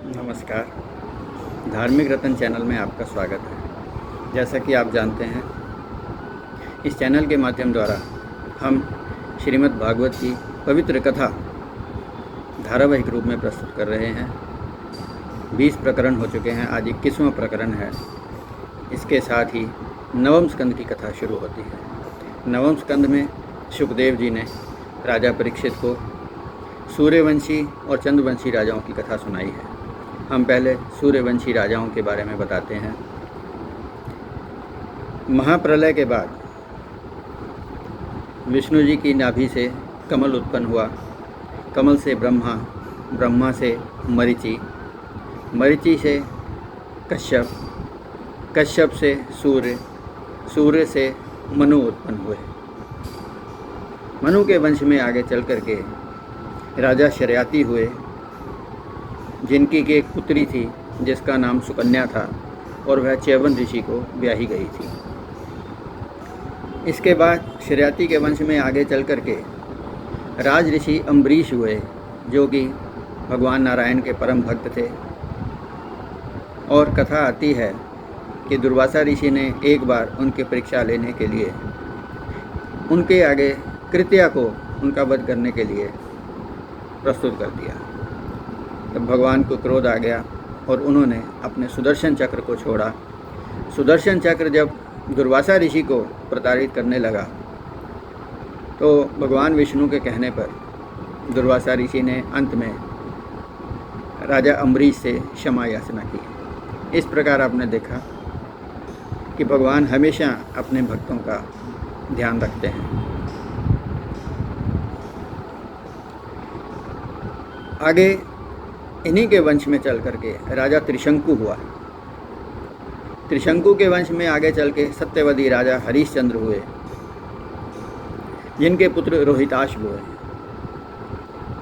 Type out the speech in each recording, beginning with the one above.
नमस्कार। धार्मिक रत्न चैनल में आपका स्वागत है। जैसा कि आप जानते हैं, इस चैनल के माध्यम द्वारा हम श्रीमद् भागवत की पवित्र कथा धारावाहिक रूप में प्रस्तुत कर रहे हैं। 20 प्रकरण हो चुके हैं, आज 21वां प्रकरण है। इसके साथ ही नवम स्कंद की कथा शुरू होती है। नवम स्कंद में शुकदेव जी ने राजा परीक्षित को सूर्यवंशी और चंद्रवंशी राजाओं की कथा सुनाई है। हम पहले सूर्यवंशी राजाओं के बारे में बताते हैं। महाप्रलय के बाद विष्णु जी की नाभि से कमल उत्पन्न हुआ। कमल से ब्रह्मा, ब्रह्मा से मरीचि, मरीचि से कश्यप, कश्यप से सूर्य, सूर्य से मनु उत्पन्न हुए। मनु के वंश में आगे चल करके राजा शर्याती हुए, जिनकी की एक पुत्री थी जिसका नाम सुकन्या था और वह च्यवन ऋषि को ब्याही गई थी। इसके बाद शर्याती के वंश में आगे चल करके राज ऋषि अम्बरीश हुए, जो कि भगवान नारायण के परम भक्त थे। और कथा आती है कि दुर्वासा ऋषि ने एक बार उनकी परीक्षा लेने के लिए उनके आगे कृत्या को उनका वध करने के लिए प्रस्तुत कर दिया। तब भगवान को क्रोध आ गया और उन्होंने अपने सुदर्शन चक्र को छोड़ा। सुदर्शन चक्र जब दुर्वासा ऋषि को प्रताड़ित करने लगा तो भगवान विष्णु के कहने पर दुर्वासा ऋषि ने अंत में राजा अम्बरीश से क्षमा याचना की। इस प्रकार आपने देखा कि भगवान हमेशा अपने भक्तों का ध्यान रखते हैं। आगे इन्हीं के वंश में चल करके राजा त्रिशंकु हुआ। त्रिशंकु के वंश में आगे चल के सत्यवती राजा हरिश्चंद्र हुए, जिनके पुत्र रोहिताश हुए।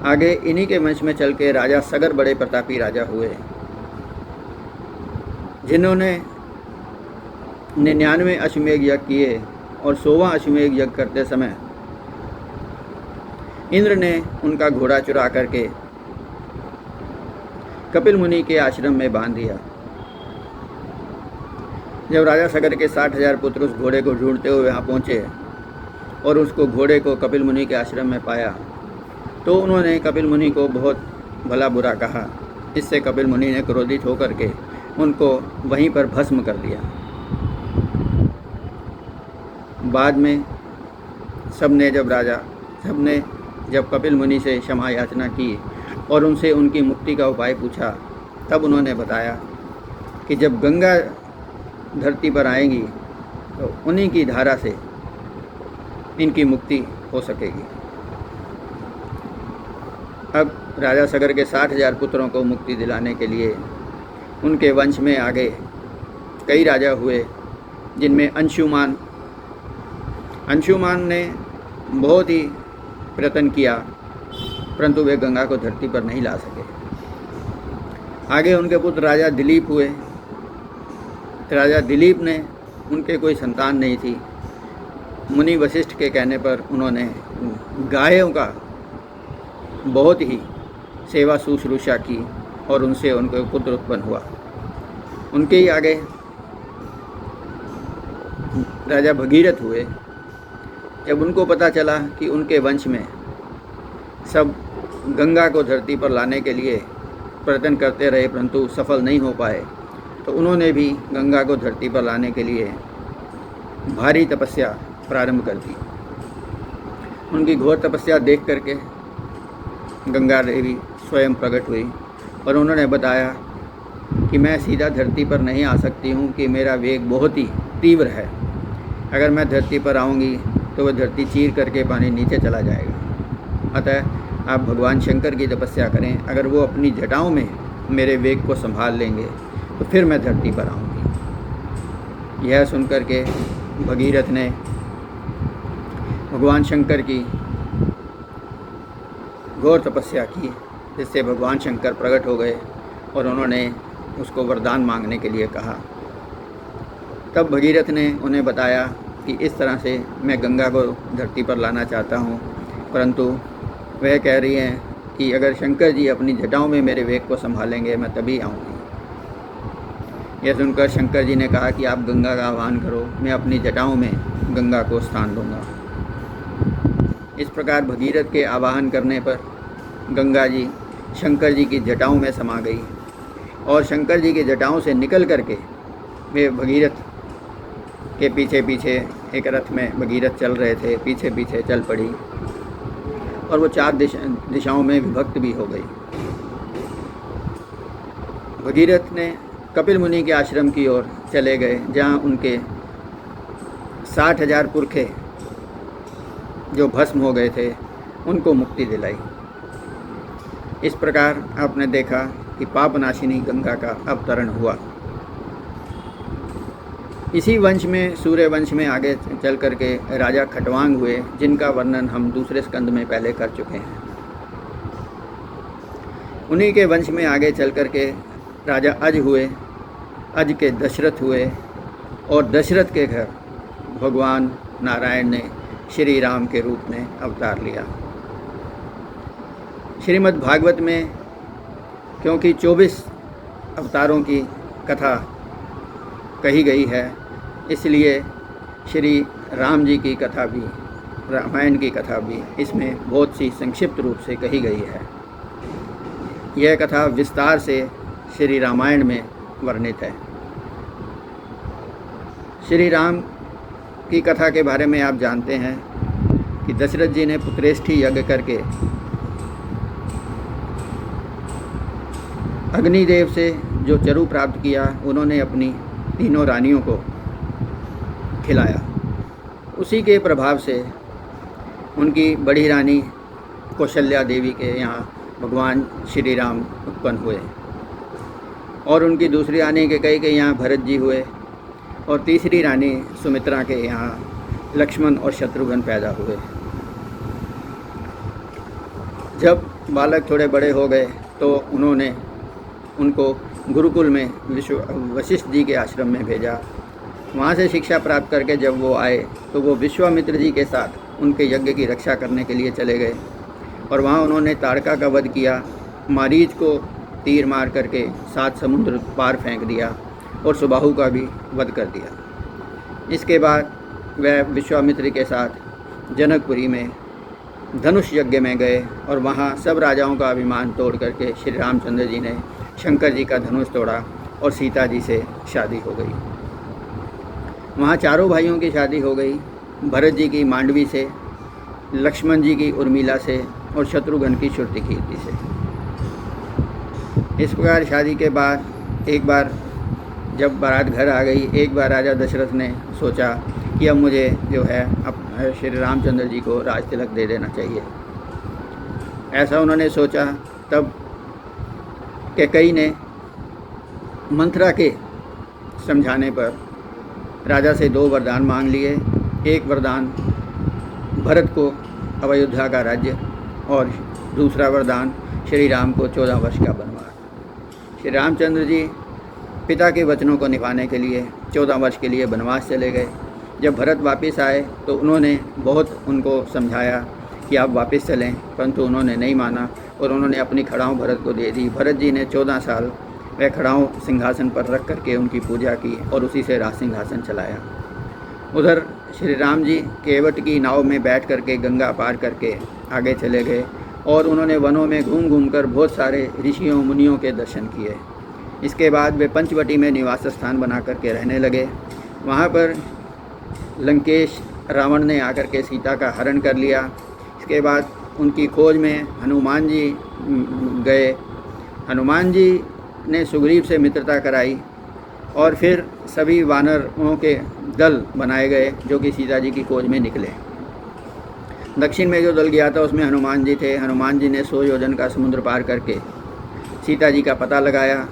आगे इन्हीं के वंश में चल के राजा सगर बड़े प्रतापी राजा हुए, जिन्होंने 99 अश्वमेध यज्ञ किए और 100वां अश्वमेध यज्ञ करते समय इंद्र ने उनका घोड़ा चुरा करके कपिल मुनि के आश्रम में बांध दिया। जब राजा सगर के 60,000 पुत्र उस घोड़े को ढूंढते हुए वहाँ पहुँचे और उसको घोड़े को कपिल मुनि के आश्रम में पाया तो उन्होंने कपिल मुनि को बहुत भला बुरा कहा। इससे कपिल मुनि ने क्रोधित होकर के उनको वहीं पर भस्म कर दिया। बाद में सबने जब कपिल मुनि से क्षमा याचना की और उनसे उनकी मुक्ति का उपाय पूछा, तब उन्होंने बताया कि जब गंगा धरती पर आएंगी तो उन्हीं की धारा से इनकी मुक्ति हो सकेगी। अब राजा सगर के 60,000 पुत्रों को मुक्ति दिलाने के लिए उनके वंश में आगे कई राजा हुए, जिनमें अंशुमान ने बहुत ही प्रयत्न किया, परंतु वे गंगा को धरती पर नहीं ला सके। आगे उनके पुत्र राजा दिलीप हुए। राजा दिलीप ने, उनके कोई संतान नहीं थी। मुनि वशिष्ठ के कहने पर उन्होंने गायों का बहुत ही सेवा शुश्रूषा की और उनसे उनको पुत्र उत्पन्न हुआ। उनके ही आगे राजा भगीरथ हुए। जब उनको पता चला कि उनके वंश में सब गंगा को धरती पर लाने के लिए प्रयत्न करते रहे परंतु सफल नहीं हो पाए, तो उन्होंने भी गंगा को धरती पर लाने के लिए भारी तपस्या प्रारंभ कर दी। उनकी घोर तपस्या देख करके गंगा देवी स्वयं प्रकट हुई और उन्होंने बताया कि मैं सीधा धरती पर नहीं आ सकती हूँ, कि मेरा वेग बहुत ही तीव्र है। अगर मैं धरती पर आऊँगी तो वह धरती चीर करके पानी नीचे चला जाएगा। अतः आप भगवान शंकर की तपस्या करें, अगर वो अपनी जटाओं में मेरे वेग को संभाल लेंगे तो फिर मैं धरती पर आऊँगी। यह सुनकर के भगीरथ ने भगवान शंकर की घोर तपस्या की, जिससे भगवान शंकर प्रकट हो गए और उन्होंने उसको वरदान मांगने के लिए कहा। तब भगीरथ ने उन्हें बताया कि इस तरह से मैं गंगा को धरती पर लाना चाहता हूँ, परंतु वह कह रही हैं कि अगर शंकर जी अपनी जटाओं में मेरे वेग को संभालेंगे मैं तभी आऊँगी। यह सुनकर शंकर जी ने कहा कि आप गंगा का आह्वान करो, मैं अपनी जटाओं में गंगा को स्थान दूंगा। इस प्रकार भगीरथ के आवाहन करने पर गंगा जी शंकर जी की जटाओं में समा गई और शंकर जी की जटाओं से निकल करके वे भगीरथ के पीछे पीछे एक रथ में भगीरथ चल रहे थे, पीछे पीछे चल पड़ी और वो 4 दिशाओं में विभक्त भी हो गई। भगीरथ ने कपिल मुनि के आश्रम की ओर चले गए, जहाँ उनके 60,000 पुरखे जो भस्म हो गए थे उनको मुक्ति दिलाई। इस प्रकार आपने देखा कि पापनाशिनी गंगा का अवतरण हुआ। इसी वंश में, सूर्य वंश में आगे चल करके राजा खटवांग हुए, जिनका वर्णन हम दूसरे स्कंद में पहले कर चुके हैं। उन्हीं के वंश में आगे चल करके राजा अज हुए, अज के दशरथ हुए और दशरथ के घर भगवान नारायण ने श्री राम के रूप में अवतार लिया। श्रीमद् भागवत में क्योंकि 24 अवतारों की कथा कही गई है, इसलिए श्री राम जी की कथा भी, रामायण की कथा भी इसमें बहुत सी संक्षिप्त रूप से कही गई है। यह कथा विस्तार से श्री रामायण में वर्णित है। श्री राम की कथा के बारे में आप जानते हैं कि दशरथ जी ने पुत्रेष्ठी यज्ञ करके अग्निदेव से जो चरु प्राप्त किया, उन्होंने अपनी तीनों रानियों को खिलाया। उसी के प्रभाव से उनकी बड़ी रानी कौशल्या देवी के यहाँ भगवान श्री राम उत्पन्न हुए और उनकी दूसरी रानी कैकेयी के यहाँ भरत जी हुए और तीसरी रानी सुमित्रा के यहाँ लक्ष्मण और शत्रुघ्न पैदा हुए। जब बालक थोड़े बड़े हो गए तो उन्होंने उनको गुरुकुल में वशिष्ठ जी के आश्रम में भेजा। वहाँ से शिक्षा प्राप्त करके जब वो आए तो वो विश्वामित्र जी के साथ उनके यज्ञ की रक्षा करने के लिए चले गए और वहाँ उन्होंने ताड़का का वध किया, मारीच को तीर मार करके 7 समुद्र पार फेंक दिया और सुबाहु का भी वध कर दिया। इसके बाद वह विश्वामित्र के साथ जनकपुरी में धनुष यज्ञ में गए और वहाँ सब राजाओं का अभिमान तोड़ करके श्री रामचंद्र जी ने शंकर जी का धनुष तोड़ा और सीता जी से शादी हो गई। वहाँ चारों भाइयों की शादी हो गई, भरत जी की मांडवी से, लक्ष्मण जी की उर्मिला से और शत्रुघ्न की श्रुतिकीर्ति से। इस प्रकार शादी के बाद एक बार जब बारात घर आ गई, एक बार राजा दशरथ ने सोचा कि अब मुझे जो है अब श्री रामचंद्र जी को राज तिलक दे देना चाहिए। ऐसा उन्होंने सोचा। तब कैकेयी ने मंथरा के समझाने पर राजा से 2 वरदान मांग लिए। एक वरदान भरत को अयोध्या का राज्य और दूसरा वरदान श्री राम को 14 वर्ष का वनवास। श्री रामचंद्र जी पिता के वचनों को निभाने के लिए 14 वर्ष के लिए वनवास चले गए। जब भरत वापस आए तो उन्होंने बहुत उनको समझाया कि आप वापस चलें, परंतु उन्होंने नहीं माना और उन्होंने अपनी खड़ाऊँ भरत को दे दी। भरत जी ने 14 साल वह खड़ाऊँ सिंहासन पर रख करके उनकी पूजा की और उसी से राज सिंहासन चलाया। उधर श्री राम जी केवट की नाव में बैठ करके गंगा पार करके आगे चले गए और उन्होंने वनों में घूम घूम कर बहुत सारे ऋषियों मुनियों के दर्शन किए। इसके बाद वे पंचवटी में निवास स्थान बना करके रहने लगे। वहाँ पर लंकेश रावण ने आकर के सीता का हरण कर लिया। इसके बाद उनकी खोज में हनुमान जी गए। हनुमान जी ने सुग्रीव से मित्रता कराई और फिर सभी वानरों के दल बनाए गए जो कि सीता जी की खोज में निकले। दक्षिण में जो दल गया था उसमें हनुमान जी थे। हनुमान जी ने 100 योजन का समुद्र पार करके सीता जी का पता लगाया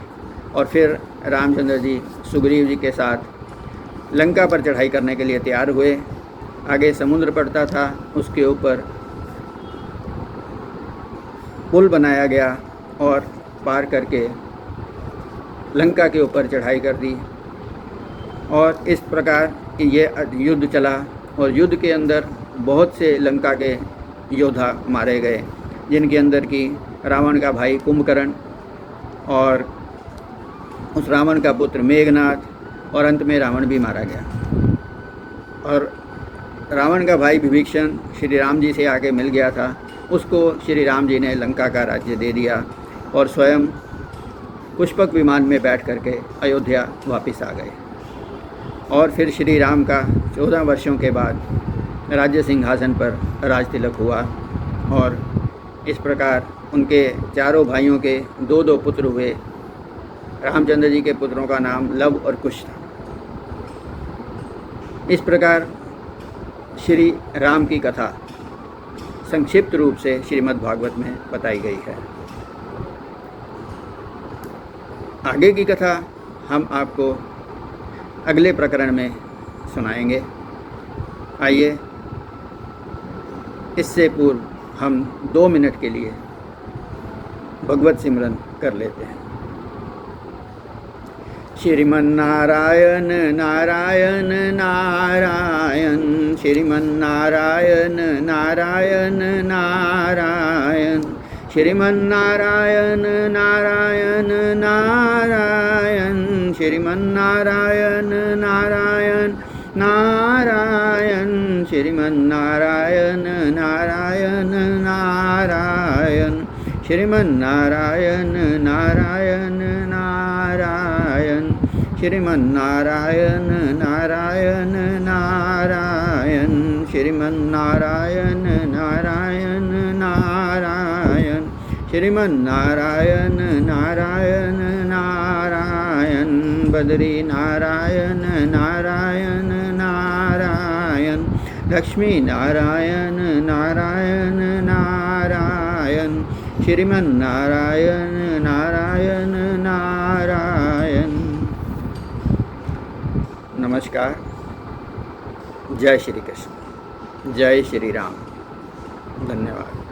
और फिर रामचंद्र जी सुग्रीव जी के साथ लंका पर चढ़ाई करने के लिए तैयार हुए। आगे समुद्र पड़ता था, उसके ऊपर पुल बनाया गया और पार करके लंका के ऊपर चढ़ाई कर दी और इस प्रकार ये युद्ध चला और युद्ध के अंदर बहुत से लंका के योद्धा मारे गए, जिनके अंदर की रावण का भाई कुंभकर्ण और उस रावण का पुत्र मेघनाथ, और अंत में रावण भी मारा गया। और रावण का भाई विभीषण श्री राम जी से आके मिल गया था, उसको श्री राम जी ने लंका का राज्य दे दिया और स्वयं पुष्पक विमान में बैठ करके अयोध्या वापस आ गए। और फिर श्री राम का 14 वर्षों के बाद राज्य सिंहासन पर राज तिलक हुआ, और इस प्रकार उनके चारों भाइयों के 2-2 पुत्र हुए। रामचंद्र जी के पुत्रों का नाम लव और कुश था। इस प्रकार श्री राम की कथा संक्षिप्त रूप से श्रीमद् भागवत में बताई गई है। आगे की कथा हम आपको अगले प्रकरण में सुनाएंगे। आइए इससे पूर्व हम 2 मिनट के लिए भगवत सिमरन कर लेते हैं। श्रीमन्नारायण नारायण नारायण, श्रीमन्नारायण नारायण नारायण, श्रीमन्नारायण नारायण नारायण, श्रीमन्नारायण नारायण नारायण, श्रीमन्नारायण नारायण नारायण, श्रीमन्नारायण नारायण नारायण, श्रीमन्नारायण नारायण नारायण, श्रीमन्नारायण नारायण नारायण, श्रीमन्नारायण नारायण नारायण, बद्री नारायण नारायण नारायण, लक्ष्मी नारायण नारायण नारायण, श्रीमन्नारायण नारायण नारायण। नमस्कार। जय श्री कृष्ण, जय श्री राम। धन्यवाद।